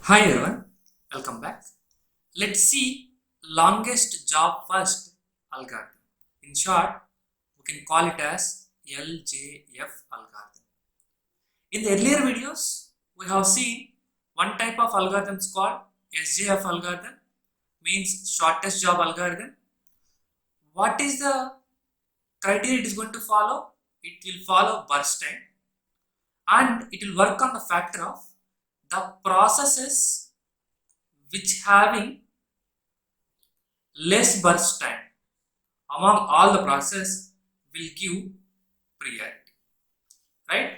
Hi everyone, welcome back. Let's see longest job first algorithm. In short, we can call it as LJF algorithm. In the earlier videos, we have seen one type of algorithms called SJF algorithm, means shortest job algorithm. What is the criteria it is going to follow? It will follow burst time and it will work on the factor of the processes which having less burst time among all the process will give priority, right?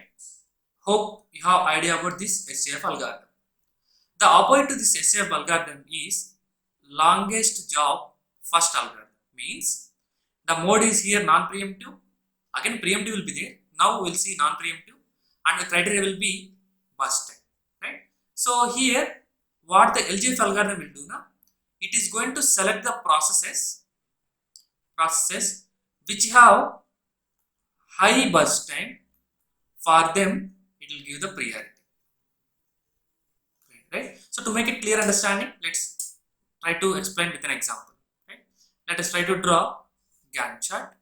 Hope you have idea about this SJF algorithm. The opposite to this SJF algorithm is longest job first algorithm, means the mode is here non-preemptive. Again preemptive will be there. Now we will see non-preemptive and the criteria will be burst time, right? So here what the LJF algorithm will do now, it is going to select the processes which have high burst time. For them it will give the priority, right? So to make it clear understanding, let's try to explain with an example, right? Let us try to draw Gantt chart.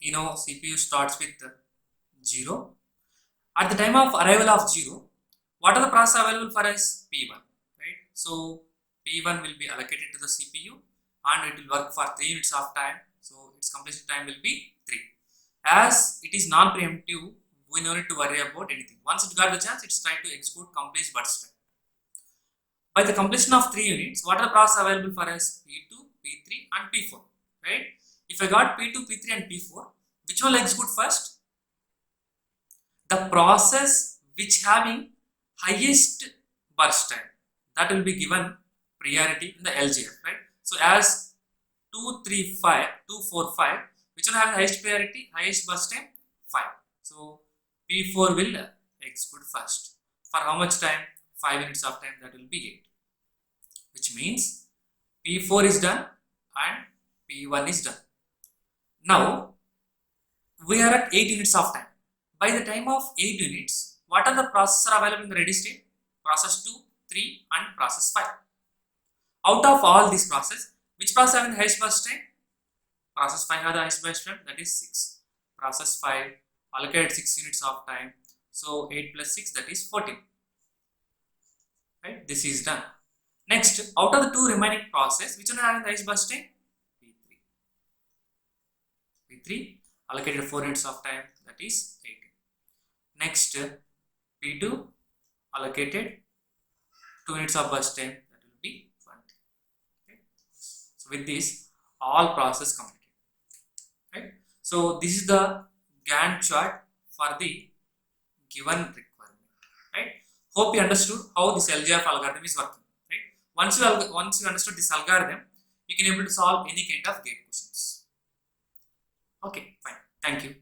CPU starts with 0. At the time of arrival of 0, what are the processes available for us? P1, right? So P1 will be allocated to the CPU and it will work for 3 units of time. So its completion time will be 3. As it is non-preemptive, we no need to worry about anything. Once it got the chance, it's trying to execute complete burst time. By the completion of 3 units, what are the processes available for us? P2, P3 and P4, right? If I got P2, P3 and P4, which one will execute first? The process which having highest burst time, that will be given priority in the LJF, right? So as 2, 3, 5, 2, 4, 5, which one has the highest priority, highest burst time? 5. So P4 will execute first. For how much time? 5 units of time, that will be 8. Which means P4 is done and P1 is done. Now we are at 8 units of time. By the time of 8 units, what are the processes are available in the ready state? Process 2, 3 and process 5. Out of all these processes, which process having the highest burst time? Process 5 has the highest burst time, that is 6. Process 5 allocated 6 units of time. So 8 plus 6, that is 14. Right? This is done. Next, out of the 2 remaining processes, which one having the highest burst time? P3. P3 allocated 4 units of time, that is 18. Next, P2 allocated 2 units of burst time, that will be 20. Okay. So with this, all process completed. Right? So this is the Gantt chart for the given requirement. Right? Hope you understood how this LJF algorithm is working. Right? Once you understood this algorithm, you can able to solve any kind of gate questions. Okay, fine. Thank you.